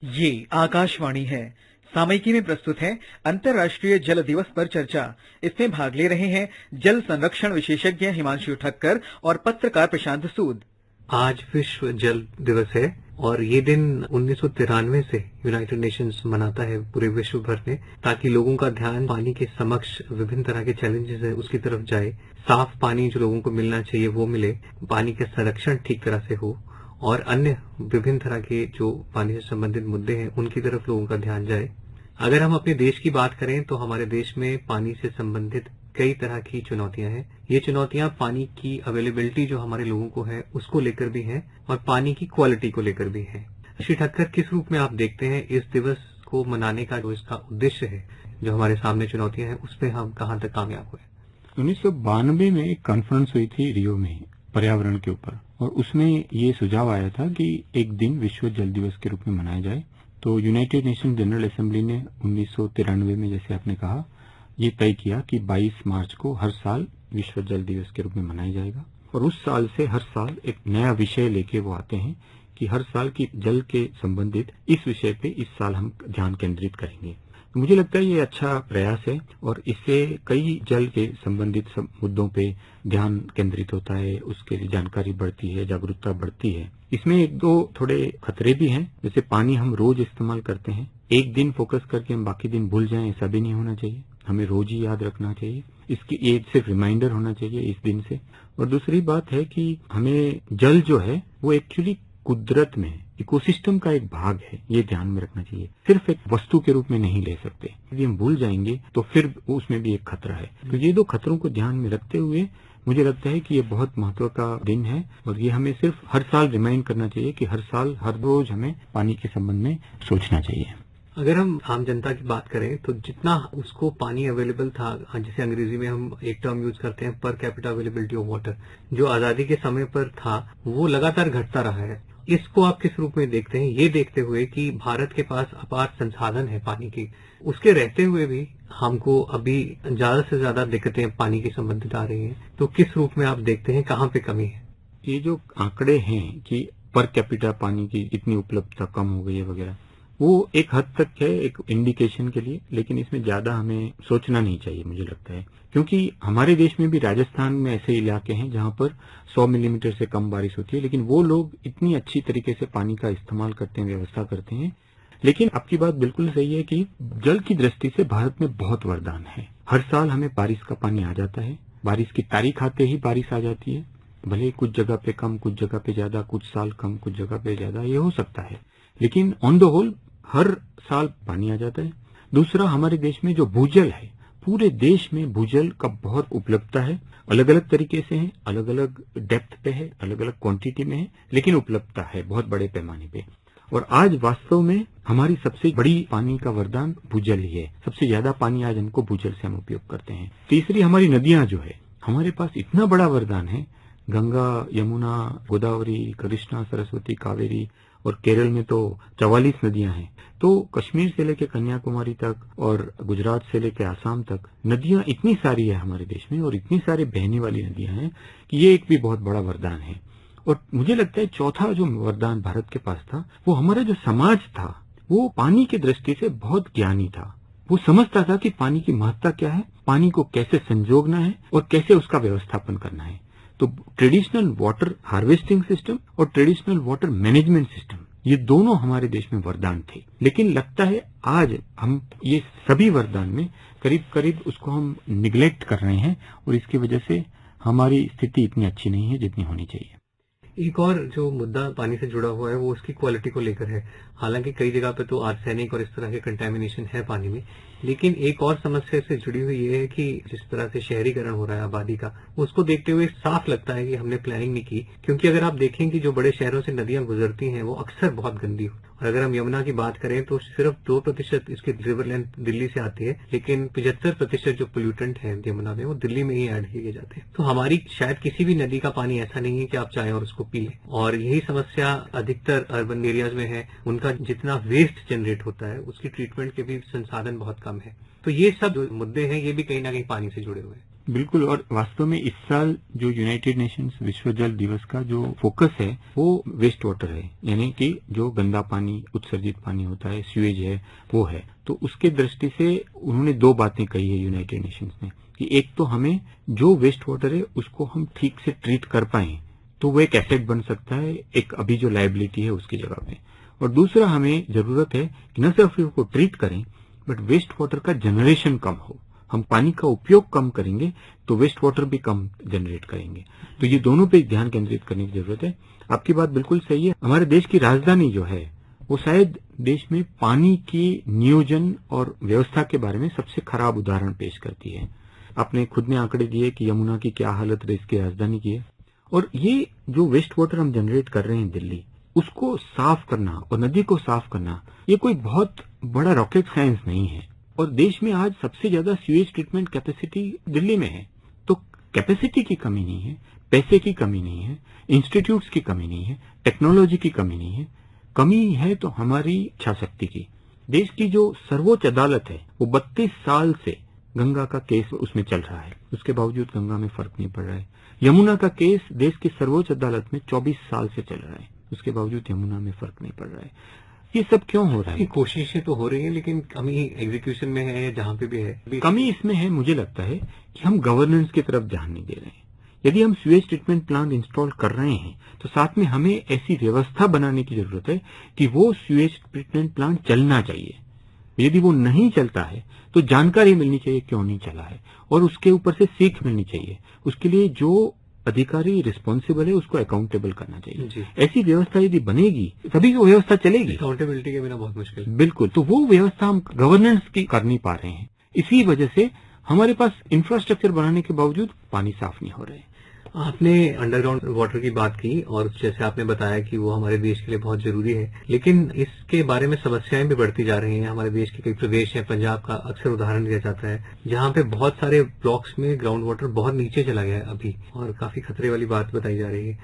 ये आकाशवाणी है। सामयिकी में प्रस्तुत है अंतर्राष्ट्रीय जल दिवस पर चर्चा। इसमें भाग ले रहे हैं जल संरक्षण विशेषज्ञ हिमांशु ठक्कर और पत्रकार प्रशांत सूद। आज विश्व जल दिवस है और ये दिन 1993 से यूनाइटेड नेशंस मनाता है पूरे विश्व भर में, ताकि लोगों का ध्यान पानी के समक्ष विभिन्न तरह के चैलेंजेस है उसकी तरफ जाए। साफ पानी जो लोगों को मिलना चाहिए वो मिले, पानी का संरक्षण ठीक तरह से हो और अन्य विभिन्न तरह के जो पानी से संबंधित मुद्दे हैं उनकी तरफ लोगों का ध्यान जाए। अगर हम अपने देश की बात करें तो हमारे देश में पानी से संबंधित कई तरह की चुनौतियां हैं। ये चुनौतियां पानी की अवेलेबिलिटी जो हमारे लोगों को है उसको लेकर भी हैं और पानी की क्वालिटी को लेकर भी है। श्री ठक्कर, किस रूप में आप देखते हैं इस दिवस को मनाने का जो इसका उद्देश्य है, जो हमारे सामने चुनौतियां हैं उसमें हम कहाँ तक कामयाब हुए? 1992 में एक कॉन्फ्रेंस हुई थी रियो में पर्यावरण के ऊपर, और उसमें ये सुझाव आया था कि एक दिन विश्व जल दिवस के रूप में मनाया जाए। तो यूनाइटेड नेशन जनरल असेंबली ने 1993 में, जैसे आपने कहा, ये तय किया कि 22 मार्च को हर साल विश्व जल दिवस के रूप में मनाया जाएगा। और उस साल से हर साल एक नया विषय लेके वो आते हैं कि हर साल की जल के संबंधित इस विषय पे इस साल हम ध्यान केंद्रित करेंगे। मुझे लगता है ये अच्छा प्रयास है और इससे कई जल के संबंधित मुद्दों पे ध्यान केंद्रित होता है, उसके लिए जानकारी बढ़ती है, जागरूकता बढ़ती है। इसमें एक दो थोड़े खतरे भी हैं, जैसे पानी हम रोज इस्तेमाल करते हैं, एक दिन फोकस करके हम बाकी दिन भूल जाएं, ऐसा भी नहीं होना चाहिए। हमें रोज ही याद रखना चाहिए, इसकी ये सिर्फ रिमाइंडर होना चाहिए इस दिन से। और दूसरी बात है कि हमें जल जो है वो एक्चुअली कुदरत में इकोसिस्टम का एक भाग है, ये ध्यान में रखना चाहिए। सिर्फ एक वस्तु के रूप में नहीं ले सकते, यदि हम भूल जाएंगे तो फिर उसमें भी एक खतरा है। तो ये दो खतरों को ध्यान में रखते हुए मुझे लगता है कि ये बहुत महत्व का दिन है और ये हमें सिर्फ हर साल रिमाइंड करना चाहिए कि हर साल हर रोज हमें पानी के संबंध में सोचना चाहिए। अगर हम आम जनता की बात करें तो जितना उसको पानी अवेलेबल था, जिसे अंग्रेजी में हम एक टर्म यूज करते हैं per capita availability of water, जो आजादी के समय पर था वो लगातार घटता रहा है। इसको आप किस रूप में देखते हैं, ये देखते हुए कि भारत के पास अपार संसाधन है पानी की, उसके रहते हुए भी हमको अभी ज्यादा से ज्यादा दिक्कतें पानी की संबंधित आ रही हैं, तो किस रूप में आप देखते हैं, कहाँ पे कमी है? ये जो आंकड़े हैं कि पर कैपिटा पानी की इतनी उपलब्धता कम हो गई है वगैरह, वो एक हद तक है एक इंडिकेशन के लिए, लेकिन इसमें ज्यादा हमें सोचना नहीं चाहिए मुझे लगता है, क्योंकि हमारे देश में भी राजस्थान में ऐसे इलाके हैं जहां पर 100 मिलीमीटर से कम बारिश होती है, लेकिन वो लोग इतनी अच्छी तरीके से पानी का इस्तेमाल करते हैं, व्यवस्था करते हैं। लेकिन आपकी बात बिल्कुल सही है कि जल की दृष्टि से भारत में बहुत वरदान है। हर साल हमें बारिश का पानी आ जाता है, बारिश की तारीख आते ही बारिश आ जाती है, भले कुछ जगह पे कम, कुछ जगह पे ज्यादा, कुछ साल कम, कुछ जगह पे ज्यादा, ये हो सकता है, लेकिन ऑन द होल हर साल पानी आ जाता है। दूसरा, हमारे देश में जो भूजल है, पूरे देश में भूजल का बहुत उपलब्धता है, अलग अलग तरीके से है, अलग अलग डेप्थ पे है, अलग अलग क्वांटिटी में है, लेकिन उपलब्धता है बहुत बड़े पैमाने पे। और आज वास्तव में हमारी सबसे बड़ी पानी का वरदान भूजल ही है। सबसे ज्यादा पानी आज हमको भूजल से हम उपयोग करते हैं। तीसरी, हमारी नदियां जो है, हमारे पास इतना बड़ा वरदान है, गंगा, यमुना, गोदावरी, कृष्णा, सरस्वती, कावेरी, और केरल में तो 44 नदियां हैं। तो कश्मीर से लेकर कन्याकुमारी तक और गुजरात से लेकर आसाम तक नदियां इतनी सारी है हमारे देश में, और इतनी सारी बहने वाली नदियां हैं कि ये एक भी बहुत बड़ा वरदान है। और मुझे लगता है चौथा जो वरदान भारत के पास था, वो हमारा जो समाज था, वो पानी की दृष्टि से बहुत ज्ञानी था। वो समझता था कि पानी की महत्ता क्या है, पानी को कैसे संजोगना है और कैसे उसका व्यवस्थापन करना है। तो ट्रेडिशनल वाटर हार्वेस्टिंग सिस्टम और ट्रेडिशनल वाटर मैनेजमेंट सिस्टम, ये दोनों हमारे देश में वरदान थे। लेकिन लगता है आज हम ये सभी वरदान में करीब करीब उसको हम निगलेक्ट कर रहे हैं, और इसकी वजह से हमारी स्थिति इतनी अच्छी नहीं है जितनी होनी चाहिए। एक और जो मुद्दा पानी से जुड़ा हुआ है वो उसकी क्वालिटी को लेकर है। हालांकि कई जगह पे तो आर्सेनिक और इस तरह के कंटेमिनेशन है पानी में, लेकिन एक और समस्या से जुड़ी हुई ये है कि जिस तरह से शहरीकरण हो रहा है आबादी का, उसको देखते हुए साफ लगता है कि हमने प्लानिंग नहीं की। क्योंकि अगर आप देखें कि जो बड़े शहरों से नदियां गुजरती हैं वो अक्सर बहुत गंदी हो, और अगर हम यमुना की बात करें तो सिर्फ 2% इसकी रिवर लेंथ दिल्ली से आती है, लेकिन 75% जो पोल्यूटेंट है यमुना में वो दिल्ली में ही ऐड किए जाते हैं। तो हमारी शायद किसी भी नदी का पानी ऐसा नहीं है कि आप चाहें और उसको पी लें, और यही समस्या अधिकतर अर्बन एरियाज में है। उनका जितना वेस्ट जनरेट होता है उसकी ट्रीटमेंट के भी संसाधन बहुत कम है। तो ये सब जो मुद्दे हैं ये भी कहीं ना कहीं पानी से जुड़े हुए हैं। बिल्कुल, और वास्तव में इस साल जो यूनाइटेड नेशंस विश्व जल दिवस का जो फोकस है वो वेस्ट वाटर है, यानी कि जो गंदा पानी, उत्सर्जित पानी होता है, सीवेज है, वो है। तो उसके दृष्टि से उन्होंने 2 बातें कही है यूनाइटेड नेशंस ने कि एक तो हमें जो वेस्ट वाटर है उसको हम ठीक से ट्रीट कर पाए तो वो एक एसेट बन सकता है, एक अभी जो लायबिलिटी है उसकी जगह पे। और दूसरा हमें जरूरत है कि न सिर्फ उसको ट्रीट करें बट वेस्ट वाटर का जनरेशन कम हो। हम पानी का उपयोग कम करेंगे तो वेस्ट वाटर भी कम जनरेट करेंगे। तो ये दोनों पे ध्यान केंद्रित करने की जरूरत है। आपकी बात बिल्कुल सही है। हमारे देश की राजधानी जो है वो शायद देश में पानी की नियोजन और व्यवस्था के बारे में सबसे खराब उदाहरण पेश करती है। आपने खुद ने आंकड़े दिए कि यमुना की क्या हालत देश की राजधानी की है। और ये जो वेस्ट वाटर हम जनरेट कर रहे हैं दिल्ली, उसको साफ करना और नदी को साफ करना ये कोई बहुत बड़ा रॉकेट साइंस नहीं है। और देश में आज सबसे ज्यादा सीवेज ट्रीटमेंट कैपेसिटी दिल्ली में है। तो कैपेसिटी की कमी नहीं है, पैसे की कमी नहीं है, इंस्टीट्यूट्स की कमी नहीं है, टेक्नोलॉजी की कमी नहीं है। कमी है तो हमारी इच्छा शक्ति की। देश की जो सर्वोच्च अदालत है वो 32 साल से गंगा का केस उसमें चल रहा है, उसके बावजूद गंगा में फर्क नहीं पड़ रहा है। यमुना का केस देश की सर्वोच्च अदालत में 24 साल से चल रहा है, उसके बावजूद यमुना में फर्क नहीं पड़ रहा है। ये सब क्यों हो रहा है? कोशिशें तो हो रही है लेकिन कमी एग्जीक्यूशन में है, जहां पे भी है कमी इसमें है। मुझे लगता है कि हम गवर्नेंस की तरफ ध्यान नहीं दे रहे हैं। यदि हम सीवेज ट्रीटमेंट प्लांट इंस्टॉल कर रहे हैं तो साथ में हमें ऐसी व्यवस्था बनाने की जरूरत है कि वो सीवेज ट्रीटमेंट प्लांट चलना चाहिए। यदि वो नहीं चलता है तो जानकारी मिलनी चाहिए क्यों नहीं चला है और उसके ऊपर से सीख मिलनी चाहिए। उसके लिए जो अधिकारी रिस्पॉन्सिबल है उसको अकाउंटेबल करना चाहिए। ऐसी व्यवस्था यदि बनेगी तभी वो व्यवस्था चलेगी। अकाउंटेबिलिटी के बिना बहुत मुश्किल। बिल्कुल, तो वो व्यवस्था हम गवर्नेंस की कर नहीं पा रहे हैं। इसी वजह से हमारे पास इंफ्रास्ट्रक्चर बनाने के बावजूद पानी साफ नहीं हो रहा है। आपने अंडरग्राउंड वाटर की बात की और जैसे आपने बताया कि वो हमारे देश के लिए बहुत जरूरी है, लेकिन इसके बारे में समस्याएं भी बढ़ती जा रही हैं। हमारे देश के कई प्रदेश हैं, पंजाब का अक्सर उदाहरण दिया जाता है, जहां पे बहुत सारे ब्लॉक्स में ग्राउंड वाटर बहुत नीचे चला गया है अभी और काफी खतरे वाली बात बताई जा रही है।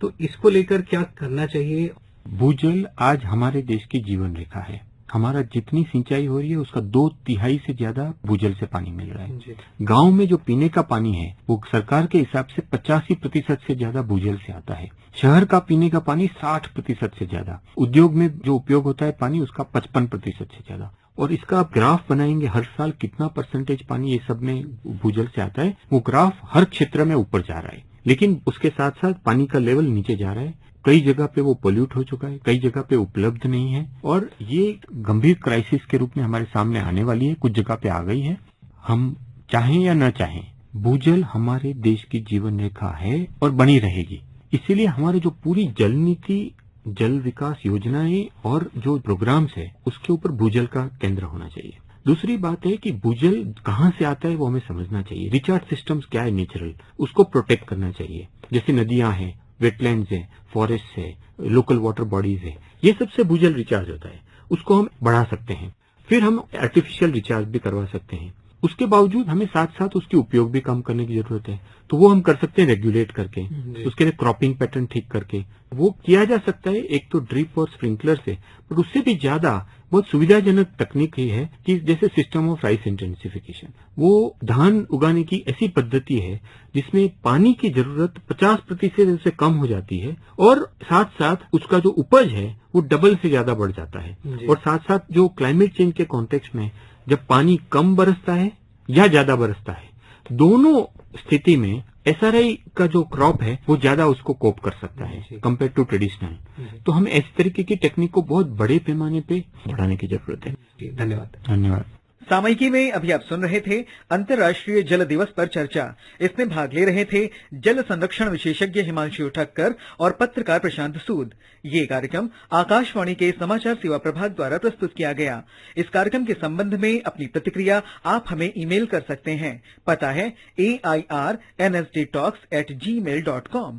तो इसको लेकर क्या करना चाहिए? भूजल आज हमारे देश की जीवन रेखा है। हमारा जितनी सिंचाई हो रही है उसका 2/3 से ज्यादा भूजल से पानी मिल रहा है। गांव में जो पीने का पानी है वो सरकार के हिसाब से 85% से ज्यादा भूजल से आता है। शहर का पीने का पानी 60% से ज्यादा। उद्योग में जो उपयोग होता है पानी उसका 55% से ज्यादा। और इसका आप ग्राफ बनाएंगे हर साल कितना परसेंटेज पानी ये सब में भूजल से आता है, वो ग्राफ हर क्षेत्र में ऊपर जा रहा है। लेकिन उसके साथ साथ पानी का लेवल नीचे जा रहा है। कई जगह पे वो पोल्यूट हो चुका है, कई जगह पे उपलब्ध नहीं है और ये गंभीर क्राइसिस के रूप में हमारे सामने आने वाली है। कुछ जगह पे आ गई है। हम चाहें या न चाहें भूजल हमारे देश की जीवन रेखा है और बनी रहेगी। इसीलिए हमारी जो पूरी जल नीति, जल विकास योजनाएं और जो प्रोग्राम्स है उसके ऊपर भूजल का केंद्र होना चाहिए। दूसरी बात है कि भूजल कहाँ से आता है वो हमें समझना चाहिए। रिचार्ज सिस्टम्स क्या है नेचुरल, उसको प्रोटेक्ट करना चाहिए। जैसे नदियां हैं, वेटलैंड्स है, फॉरेस्ट है, लोकल वाटर बॉडीज है, ये सबसे भूजल रिचार्ज होता है। उसको हम बढ़ा सकते हैं। फिर हम आर्टिफिशियल रिचार्ज भी करवा सकते हैं। उसके बावजूद हमें साथ साथ उसके उपयोग भी कम करने की जरूरत है। तो वो हम कर सकते हैं रेगुलेट करके, उसके लिए क्रॉपिंग पैटर्न ठीक करके वो किया जा सकता है। एक तो ड्रिप और स्प्रिंकलर से, पर उससे भी ज्यादा बहुत सुविधाजनक तकनीक ये है कि जैसे सिस्टम ऑफ राइस इंटेंसिफिकेशन, वो धान उगाने की ऐसी पद्धति है जिसमें पानी की जरूरत 50% से कम हो जाती है और साथ साथ उसका जो उपज है वो डबल से ज्यादा बढ़ जाता है। और साथ साथ जो क्लाइमेट चेंज के कॉन्टेक्स्ट में जब पानी कम बरसता है या ज्यादा बरसता है, दोनों स्थिति में एसआरआई का जो क्रॉप है वो ज्यादा उसको कोप कर सकता है कंपेयर टू ट्रेडिशनल। तो हमें इस तरीके की टेक्निक को बहुत बड़े पैमाने पे बढ़ाने की जरूरत है। धन्यवाद। सामयिकी में अभी आप सुन रहे थे अंतर्राष्ट्रीय जल दिवस पर चर्चा। इसमें भाग ले रहे थे जल संरक्षण विशेषज्ञ हिमांशु ठक्कर और पत्रकार प्रशांत सूद। ये कार्यक्रम आकाशवाणी के समाचार सेवा प्रभाग द्वारा प्रस्तुत किया गया। इस कार्यक्रम के संबंध में अपनी प्रतिक्रिया आप हमें ईमेल कर सकते हैं। पता है AIRNSDtalks@gmail.com।